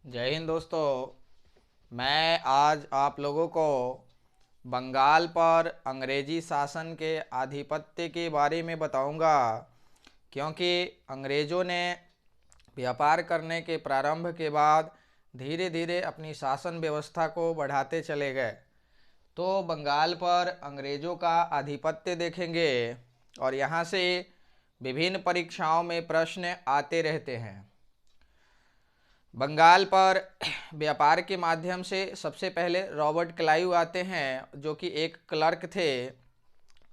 जय हिंद दोस्तों। मैं आज आप लोगों को बंगाल पर अंग्रेजी शासन के आधिपत्य के बारे में बताऊंगा, क्योंकि अंग्रेज़ों ने व्यापार करने के प्रारंभ के बाद धीरे धीरे अपनी शासन व्यवस्था को बढ़ाते चले गए। तो बंगाल पर अंग्रेज़ों का आधिपत्य देखेंगे और यहाँ से विभिन्न परीक्षाओं में प्रश्न आते रहते हैं। बंगाल पर व्यापार के माध्यम से सबसे पहले रॉबर्ट क्लाइव आते हैं, जो कि एक क्लर्क थे,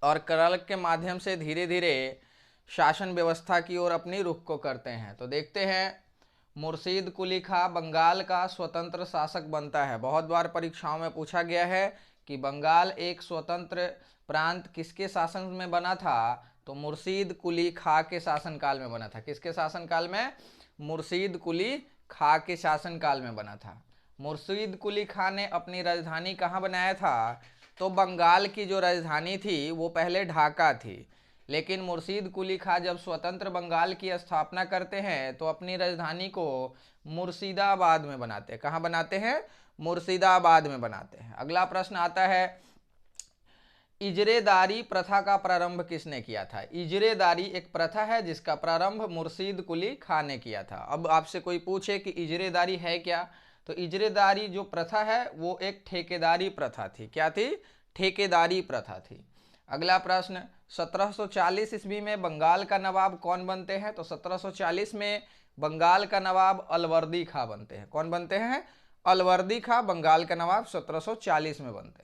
और क्लर्क के माध्यम से धीरे धीरे शासन व्यवस्था की ओर अपनी रुख को करते हैं। तो देखते हैं, मुर्शीद कुली खां बंगाल का स्वतंत्र शासक बनता है। बहुत बार परीक्षाओं में पूछा गया है कि बंगाल एक स्वतंत्र प्रांत किसके शासन में बना था, तो मुर्शीद कुली खां के शासनकाल में बना था। किसके शासनकाल में? मुर्शीद कुली खां के शासनकाल में बना था। मुर्शीद कुली खां ने अपनी राजधानी कहाँ बनाया था? तो बंगाल की जो राजधानी थी वो पहले ढाका थी, लेकिन मुर्शीद कुली खां जब स्वतंत्र बंगाल की स्थापना करते हैं तो अपनी राजधानी को मुर्शिदाबाद में बनाते हैं। कहाँ बनाते हैं? मुर्शिदाबाद में बनाते हैं। अगला प्रश्न आता है, इजरेदारी प्रथा का प्रारंभ किसने किया था? इजरेदारी एक प्रथा है जिसका प्रारंभ मुर्शीद कुली खां ने किया था। अब आपसे कोई पूछे कि इजरेदारी है क्या, तो इजरेदारी जो प्रथा है वो एक ठेकेदारी प्रथा थी। क्या थी? ठेकेदारी प्रथा थी। अगला प्रश्न, 1740 ईस्वी में बंगाल का नवाब कौन बनते हैं? तो 1740 में बंगाल का नवाब अलवर्दी खां बनते हैं। कौन बनते हैं? अलवर्दी खां बंगाल का नवाब 1740 में बनते हैं।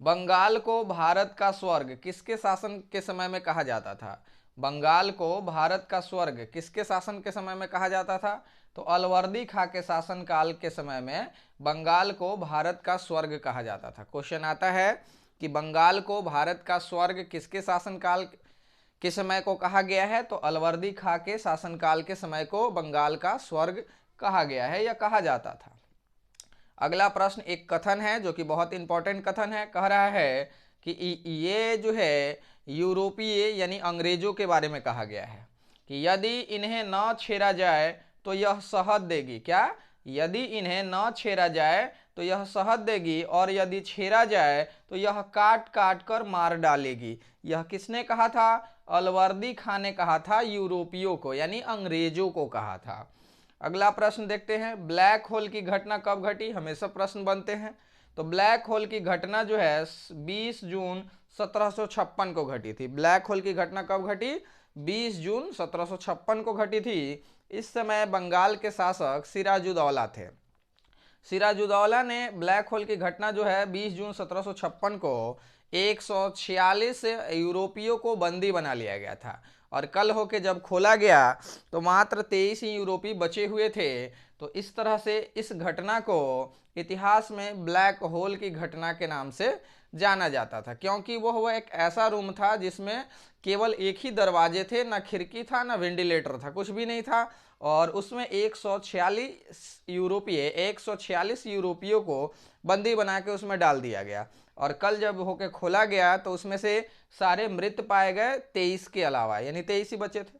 बंगाल को भारत का स्वर्ग किसके शासन के समय में कहा जाता था? बंगाल को भारत का स्वर्ग किसके शासन के समय में कहा जाता था? तो अलवर्दी खां के शासनकाल के समय में बंगाल को भारत का स्वर्ग कहा जाता था। क्वेश्चन आता है कि बंगाल को भारत का स्वर्ग किसके शासनकाल के समय को कहा गया है? तो अलवर्दी खां के शासनकाल के समय को बंगाल का स्वर्ग कहा गया है या कहा जाता था। अगला प्रश्न एक कथन है जो कि बहुत इंपॉर्टेंट कथन है। कह रहा है कि ये जो है यूरोपीय यानी अंग्रेजों के बारे में कहा गया है कि यदि इन्हें न छेड़ा जाए तो यह शहद देगी। क्या? यदि इन्हें न छेड़ा जाए तो यह शहद देगी, और यदि छेड़ा जाए तो यह काट काट कर मार डालेगी। यह किसने कहा था? अलवर्दी खां ने कहा था, यूरोपियों को यानी अंग्रेजों को कहा था। अगला प्रश्न देखते हैं, ब्लैक होल की घटना कब घटी? हमेशा प्रश्न बनते हैं। तो ब्लैक होल की घटना जो है 20 जून 1756 को घटी थी। ब्लैक होल की घटना कब घटी? 20 जून 1756 को घटी थी। इस समय बंगाल के शासक सिराजुद्दौला थे। सिराजुद्दौला ने ब्लैक होल की घटना जो है 20 जून 1756 को 146 यूरोपियों को बंदी बना लिया गया था, और कल होके जब खोला गया तो मात्र 23 ही यूरोपी बचे हुए थे। तो इस तरह से इस घटना को इतिहास में ब्लैक होल की घटना के नाम से जाना जाता था, क्योंकि वह एक ऐसा रूम था जिसमें केवल एक ही दरवाजे थे, ना खिड़की था ना वेंटिलेटर था, कुछ भी नहीं था, और उसमें 146 यूरोपियों को बंदी बना के उसमें डाल दिया गया। और कल जब होके खोला गया तो उसमें से सारे मृत पाए गए 23 के अलावा, यानी 23 ही बचे थे।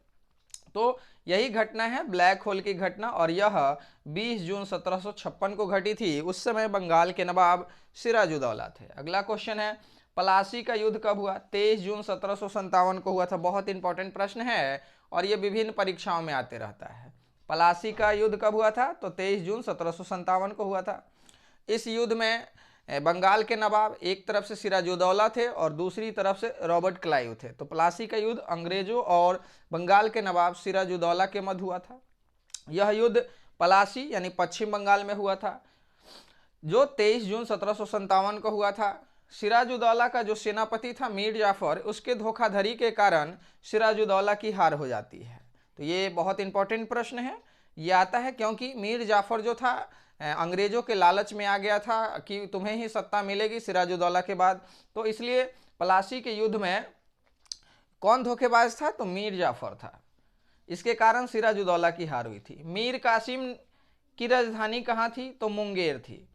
तो यही घटना है ब्लैक होल की घटना, और यह 20 जून 1756 को घटी थी। उस समय बंगाल के नवाब सिराजुद्दौला थे। अगला क्वेश्चन है, प्लासी का युद्ध कब हुआ? 23 जून 1757 को हुआ था। बहुत इंपॉर्टेंट प्रश्न है और ये विभिन्न परीक्षाओं में आते रहता है। प्लासी का युद्ध कब हुआ था? तो 23 जून 1757 को हुआ था। इस युद्ध में बंगाल के नवाब एक तरफ से सिराजुद्दौला थे और दूसरी तरफ से रॉबर्ट क्लाइव थे। तो प्लासी का युद्ध अंग्रेजों और बंगाल के नवाब सिराजुद्दौला के मध्य हुआ था। यह युद्ध प्लासी यानी पश्चिम बंगाल में हुआ था, जो 23 जून 1757 को हुआ था। सिराजुद्दौला का जो सेनापति था मीर जाफर, उसके धोखाधड़ी के कारण सिराजुद्दौला की हार हो जाती है। तो ये बहुत इंपॉर्टेंट प्रश्न है। ये आता है क्योंकि मीर जाफर जो था अंग्रेजों के लालच में आ गया था कि तुम्हें ही सत्ता मिलेगी सिराजुद्दौला के बाद, तो इसलिए प्लासी के युद्ध में कौन धोखेबाज था? तो मीर जाफर था। इसके कारण सिराजुद्दौला की हार हुई थी। मीर कासिम की राजधानी कहाँ थी? तो मुंगेर थी।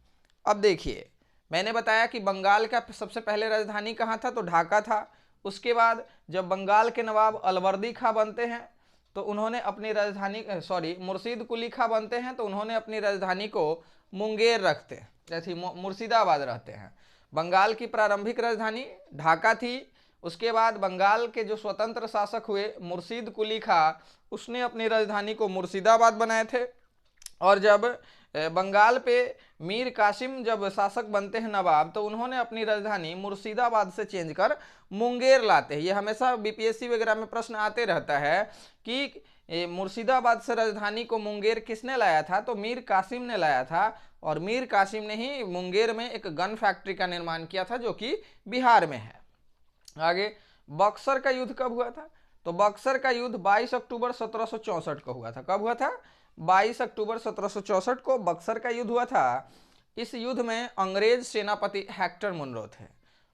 अब देखिए, मैंने बताया कि बंगाल का सबसे पहले राजधानी कहाँ था? तो ढाका था। उसके बाद जब बंगाल के नवाब अलवर्दी खां बनते हैं तो उन्होंने अपनी राजधानी मुर्शीद कुली खां बनते हैं तो उन्होंने अपनी राजधानी को मुंगेर रखते हैं, जैसे मुर्शिदाबाद रहते हैं। बंगाल की प्रारंभिक राजधानी ढाका थी। उसके बाद बंगाल के जो स्वतंत्र शासक हुए मुर्शीद कुली खां, उसने अपनी राजधानी को मुर्शिदाबाद बनाए थे। और जब बंगाल पे मीर कासिम जब शासक बनते हैं नवाब, तो उन्होंने अपनी राजधानी मुर्शिदाबाद से चेंज कर मुंगेर लाते हैं। ये हमेशा बीपीएससी वगैरह में प्रश्न आते रहता है कि मुर्शिदाबाद से राजधानी को मुंगेर किसने लाया था, तो मीर कासिम ने लाया था। और मीर कासिम ने ही मुंगेर में एक गन फैक्ट्री का निर्माण किया था जो कि बिहार में है। आगे, बक्सर का युद्ध कब हुआ था, तो बक्सर का युद्ध 22 अक्टूबर 1764 को हुआ था। कब हुआ था, 22 अक्टूबर 1764 को बक्सर का युद्ध हुआ था। इस युद्ध में अंग्रेज सेनापति हेक्टर मुनरो थे।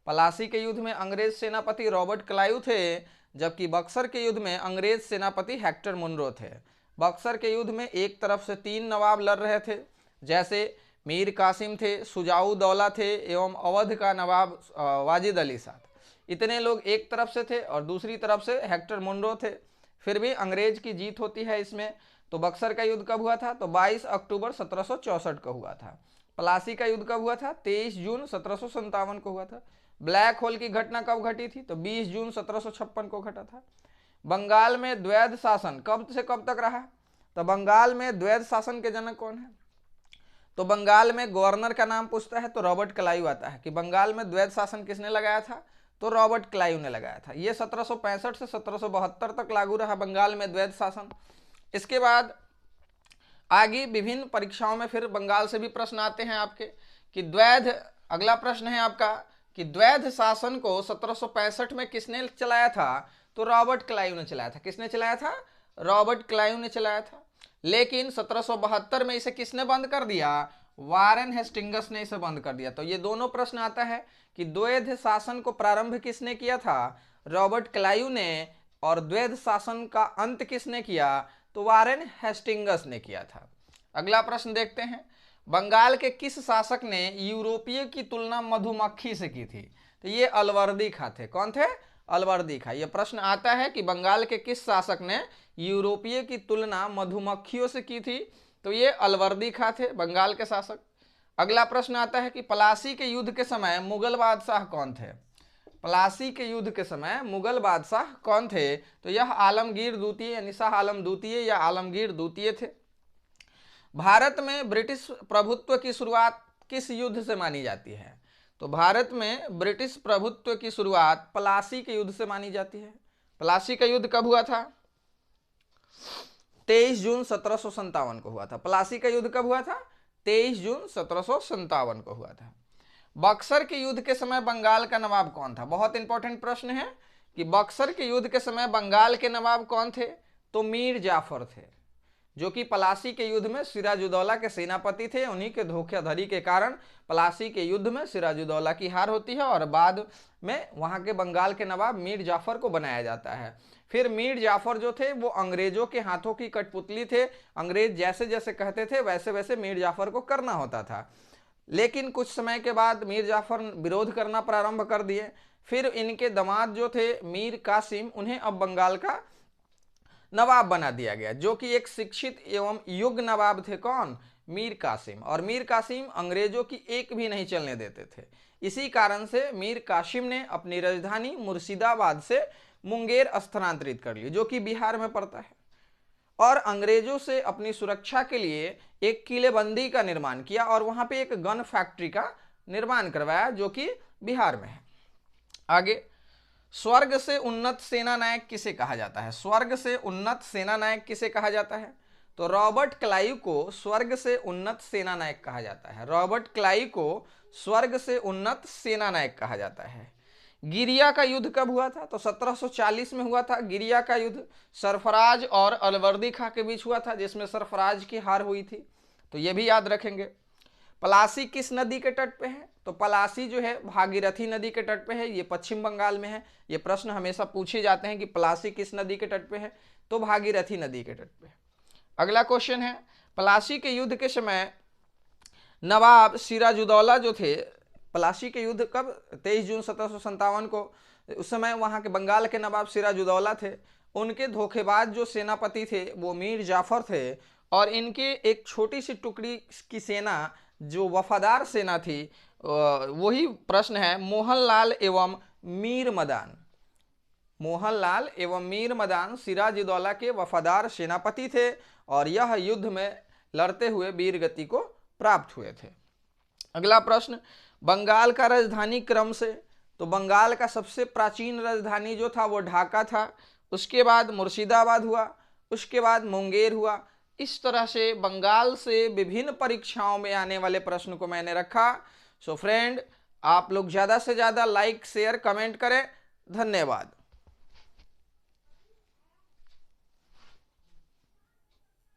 पलासी के युद्ध में अंग्रेज सेनापति रॉबर्ट क्लाइव थे, जबकि बक्सर के युद्ध में अंग्रेज सेनापति हेक्टर मुनरो थे। बक्सर के युद्ध में एक तरफ से 3 नवाब लड़ रहे थे, जैसे मीर कासिम थे, सुजाऊ दौला थे एवं अवध का नवाब वाजिद अली शाह। इतने लोग एक तरफ से थे और दूसरी तरफ से हेक्टर मुनरो थे। फिर भी अंग्रेज की जीत होती है इसमें। तो बक्सर का युद्ध कब हुआ था, तो 22 अक्टूबर 1764 को हुआ था। पलासी का युद्ध कब हुआ था, 23 जून 1757 को हुआ था। ब्लैक होल की घटना कब घटी थी, तो 20 जून 1756 को घटा था। बंगाल में द्वैध शासन कब से कब तक रहा, तो बंगाल में द्वैध शासन के जनक कौन है, तो बंगाल में गवर्नर का नाम पूछता है तो रॉबर्ट क्लाइव आता है कि बंगाल में द्वैध शासन किसने लगाया था, तो रॉबर्ट क्लाइव ने लगाया था। ये 1765 से 1772 तक लागू रहा बंगाल में द्वैध शासन। इसके बाद आगे विभिन्न परीक्षाओं में फिर बंगाल से भी प्रश्न आते हैं आपके कि द्वैध, अगला प्रश्न है आपका कि द्वैध शासन को 1765 में किसने चलाया था, तो रॉबर्ट क्लाइव ने चलाया था। किसने चलाया था, रॉबर्ट क्लाइव ने चलाया था। लेकिन 1772 में इसे किसने बंद कर दिया, वारेन हेस्टिंगस ने इसे बंद कर दिया। तो ये दोनों प्रश्न आता है कि द्वैध शासन को प्रारंभ किसने किया था, रॉबर्ट क्लाइव ने, और द्वैध शासन का अंत किसने किया, तो वारेन हेस्टिंगस ने किया था। अगला प्रश्न देखते हैं, बंगाल के किस शासक ने यूरोपीय की तुलना मधुमक्खी से की थी, तो ये अलवर्दी खां थे। कौन थे, अलवर्दी खां। ये प्रश्न आता है कि बंगाल के किस शासक ने यूरोपीय की तुलना मधुमक्खियों से की थी, तो ये अलवर्दी खां थे बंगाल के शासक। अगला प्रश्न आता है कि पलासी के युद्ध के समय मुगल बादशाह कौन थे, पलासी के युद्ध के समय मुगल बादशाह कौन थे, तो यह आलमगीर द्वितीय यानी शाह आलम द्वितीय या आलमगीर द्वितीय थे। भारत में ब्रिटिश प्रभुत्व की शुरुआत किस युद्ध से मानी जाती है, तो भारत में ब्रिटिश प्रभुत्व की शुरुआत पलासी के युद्ध से मानी जाती है। पलासी का युद्ध कब हुआ था, 23 जून 1757 को हुआ था। पलासी का युद्ध कब हुआ था, 23 जून 1757 को हुआ था। बक्सर के युद्ध के समय बंगाल का नवाब कौन था, बहुत इंपॉर्टेंट प्रश्न है कि बक्सर के युद्ध के समय बंगाल के नवाब कौन थे, तो मीर जाफर थे, जो कि पलासी के युद्ध में सिराजुद्दौला के सेनापति थे। उन्हीं के धोखाधड़ी के कारण पलासी के युद्ध में सिराजुद्दौला की हार होती है और बाद में वहां के बंगाल के नवाब मीर जाफर को बनाया जाता है। फिर मीर जाफर जो थे वो अंग्रेजों के हाथों की कठपुतली थे। अंग्रेज जैसे जैसे कहते थे वैसे वैसे मीर जाफर को करना होता था। लेकिन कुछ समय के बाद मीर जाफर विरोध करना प्रारंभ कर दिए। फिर इनके दामाद जो थे मीर कासिम, उन्हें अब बंगाल का नवाब बना दिया गया, जो कि एक शिक्षित एवं योग्य नवाब थे। कौन, मीर कासिम। और मीर कासिम अंग्रेजों की एक भी नहीं चलने देते थे। इसी कारण से मीर कासिम ने अपनी राजधानी मुर्शिदाबाद से मुंगेर स्थानांतरित कर ली, जो कि बिहार में पड़ता है, और अंग्रेजों से अपनी सुरक्षा के लिए एक किलेबंदी का निर्माण किया और वहां पे एक गन फैक्ट्री का निर्माण करवाया, जो कि बिहार में है। आगे, स्वर्ग से उन्नत सेना नायक किसे कहा जाता है, स्वर्ग से उन्नत सेना नायक किसे कहा जाता है, तो रॉबर्ट क्लाइव को स्वर्ग से उन्नत सेना नायक कहा जाता है। रॉबर्ट क्लाइव को स्वर्ग से उन्नत सेना नायक कहा जाता है। गिरिया का युद्ध कब हुआ था, तो 1740 में हुआ था। गिरिया का युद्ध सरफराज और अलवर्दी खां के बीच हुआ था, जिसमें सरफराज की हार हुई थी, तो यह भी याद रखेंगे। पलासी किस नदी के तट पे है, तो पलासी जो है भागीरथी नदी के तट पे है, ये पश्चिम बंगाल में है। ये प्रश्न हमेशा पूछे जाते हैं कि पलासी किस नदी के तट पे है, तो भागीरथी नदी के तट पे। अगला क्वेश्चन है, पलासी के युद्ध के समय नवाब सिराजुद्दौला जो थे, पलासी के युद्ध कब, 23 जून 1757 को, उस समय वहां के बंगाल के नवाब सिराजुद्दौला थे। उनके धोखेबाज जो सेनापति थे वो मीर जाफर थे, और इनके एक छोटी सी टुकड़ी की सेना जो वफादार सेना थी, वही प्रश्न है मोहनलाल एवं मीर मदान। मोहनलाल एवं मीर मदान सिराजुद्दौला के वफादार सेनापति थे और यह युद्ध में लड़ते हुए वीरगति को प्राप्त हुए थे। अगला प्रश्न, बंगाल का राजधानी क्रम से, तो बंगाल का सबसे प्राचीन राजधानी जो था वो ढाका था, उसके बाद मुर्शिदाबाद हुआ, उसके बाद मुंगेर हुआ। इस तरह से बंगाल से विभिन्न परीक्षाओं में आने वाले प्रश्न को मैंने रखा। सो फ्रेंड, आप लोग ज़्यादा से ज़्यादा लाइक शेयर कमेंट करें। धन्यवाद।